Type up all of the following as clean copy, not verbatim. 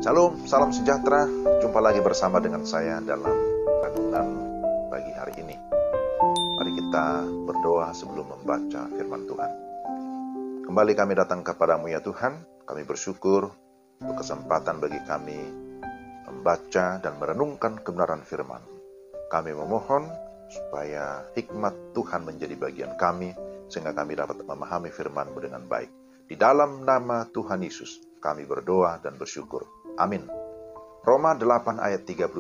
Shalom, salam sejahtera. Jumpa lagi bersama dengan saya dalam renungan pagi hari ini. Mari kita berdoa sebelum membaca firman Tuhan. Kembali kami datang kepadamu ya Tuhan. Kami bersyukur untuk kesempatan bagi kami membaca dan merenungkan kebenaran firman. Kami memohon supaya hikmat Tuhan menjadi bagian kami, sehingga kami dapat memahami firman-Mu dengan baik. Di dalam nama Tuhan Yesus, kami berdoa dan bersyukur. Amin. Roma 8 ayat 37.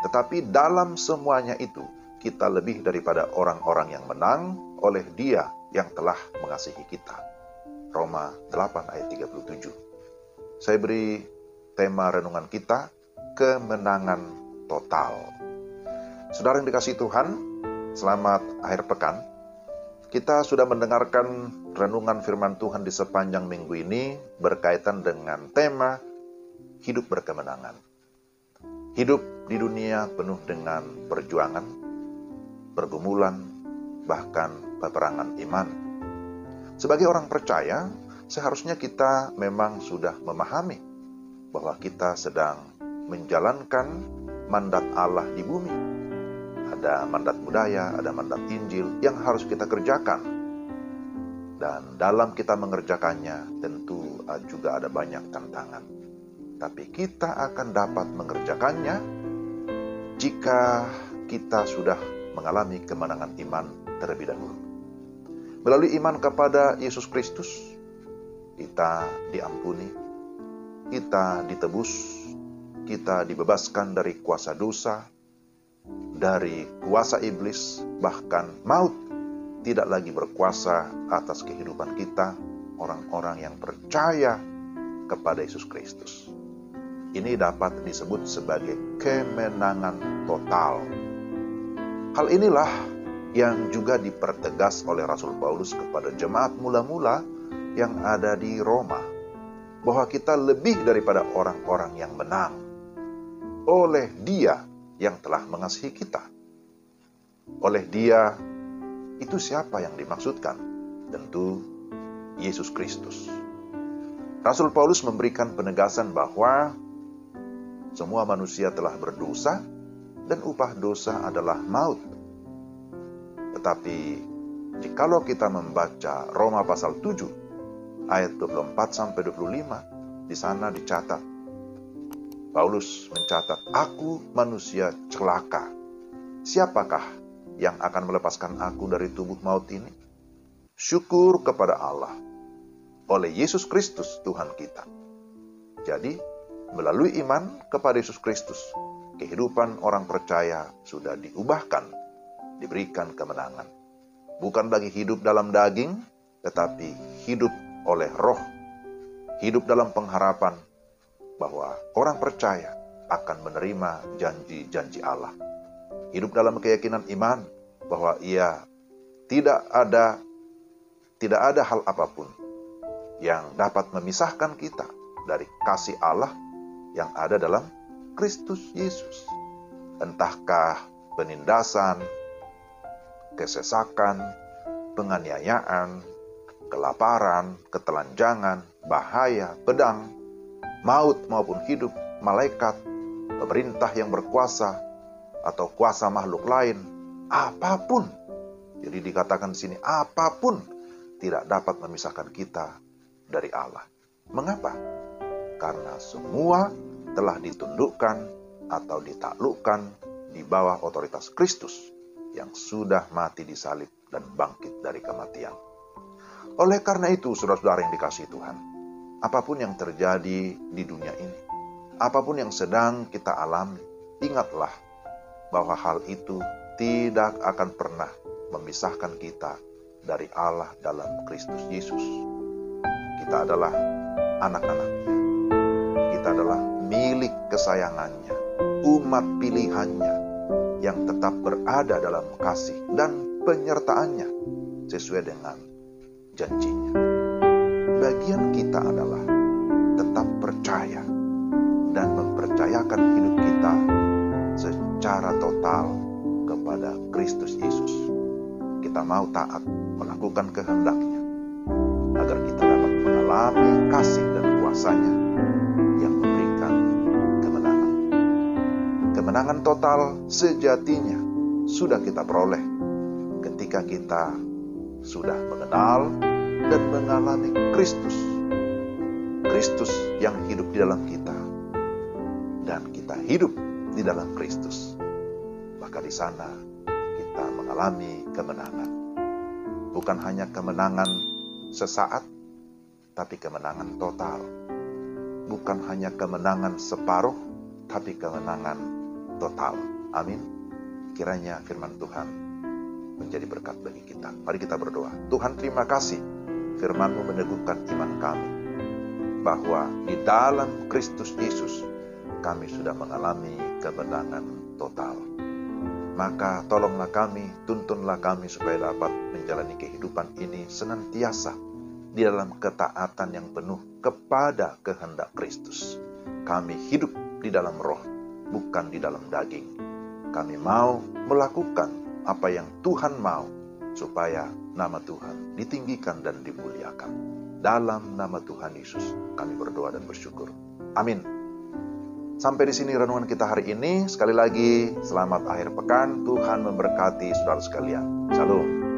Tetapi dalam semuanya itu, kita lebih daripada orang-orang yang menang oleh Dia yang telah mengasihi kita. Roma 8 ayat 37. Saya beri tema renungan kita, kemenangan total. Saudara yang dikasihi Tuhan, selamat akhir pekan. Kita sudah mendengarkan renungan firman Tuhan di sepanjang minggu ini berkaitan dengan tema hidup berkemenangan. Hidup di dunia penuh dengan perjuangan, pergumulan, bahkan peperangan iman. Sebagai orang percaya, seharusnya kita memang sudah memahami bahwa kita sedang menjalankan mandat Allah di bumi. Ada mandat budaya, ada mandat Injil yang harus kita kerjakan. Dan dalam kita mengerjakannya, tentu juga ada banyak tantangan. Tapi kita akan dapat mengerjakannya jika kita sudah mengalami kemenangan iman terlebih dahulu. Melalui iman kepada Yesus Kristus, kita diampuni, kita ditebus, kita dibebaskan dari kuasa dosa, dari kuasa iblis, bahkan maut tidak lagi berkuasa atas kehidupan kita, orang-orang yang percaya kepada Yesus Kristus. Ini dapat disebut sebagai kemenangan total. Hal inilah yang juga dipertegas oleh Rasul Paulus kepada jemaat mula-mula yang ada di Roma, bahwa kita lebih daripada orang-orang yang menang oleh Dia yang telah mengasihi kita. Oleh Dia, itu siapa yang dimaksudkan? Tentu Yesus Kristus. Rasul Paulus memberikan penegasan bahwa semua manusia telah berdosa dan upah dosa adalah maut. Tetapi jikalau kita membaca Roma pasal 7 ayat 24-25, di sana dicatat, Paulus mencatat, "Aku manusia celaka. Siapakah yang akan melepaskan aku dari tubuh maut ini? Syukur kepada Allah oleh Yesus Kristus Tuhan kita." Jadi, melalui iman kepada Yesus Kristus, kehidupan orang percaya sudah diubahkan, diberikan kemenangan. Bukan lagi hidup dalam daging, tetapi hidup oleh roh. Hidup dalam pengharapan bahwa orang percaya akan menerima janji-janji Allah. Hidup dalam keyakinan iman bahwa tidak ada hal apapun yang dapat memisahkan kita dari kasih Allah yang ada dalam Kristus Yesus. Entahkah penindasan, kesesakan, penganiayaan, kelaparan, ketelanjangan, bahaya, pedang, maut maupun hidup, malaikat, pemerintah yang berkuasa, atau kuasa makhluk lain, apapun. Jadi dikatakan di sini, apapun tidak dapat memisahkan kita dari Allah. Mengapa? Karena semua telah ditundukkan atau ditaklukkan di bawah otoritas Kristus yang sudah mati di salib dan bangkit dari kematian. Oleh karena itu, saudara-saudara yang dikasihi Tuhan, apapun yang terjadi di dunia ini, apapun yang sedang kita alami, ingatlah bahwa hal itu tidak akan pernah memisahkan kita dari Allah dalam Kristus Yesus. Kita adalah anak-anaknya. Kita adalah milik kesayangannya, umat pilihannya yang tetap berada dalam kasih dan penyertaannya sesuai dengan janjinya. Bagian kita adalah tetap percaya dan mempercayakan hidup kita secara total kepada Kristus Yesus. Kita mau taat melakukan kehendaknya agar kita dapat mengalami kasih dan kuasa-Nya yang memberikan kemenangan total sejatinya sudah kita peroleh ketika kita sudah mengenal dan mengalami Kristus. Kristus yang hidup di dalam kita, dan kita hidup di dalam Kristus. Maka di sana kita mengalami kemenangan. Bukan hanya kemenangan sesaat, tapi kemenangan total. Bukan hanya kemenangan separuh, tapi kemenangan total. Amin. Kiranya firman Tuhan menjadi berkat bagi kita. Mari kita berdoa. Tuhan, terima kasih firman-Mu meneguhkan iman kami, bahwa di dalam Kristus Yesus kami sudah mengalami kemenangan total. Maka tolonglah kami, tuntunlah kami supaya dapat menjalani kehidupan ini senantiasa di dalam ketaatan yang penuh kepada kehendak Kristus. Kami hidup di dalam roh, bukan di dalam daging. Kami mau melakukan apa yang Tuhan mau, supaya nama Tuhan ditinggikan dan dimuliakan. Dalam nama Tuhan Yesus kami berdoa dan bersyukur. Amin. Sampai di sini renungan kita hari ini. Sekali lagi, selamat akhir pekan. Tuhan memberkati saudara sekalian. Shalom.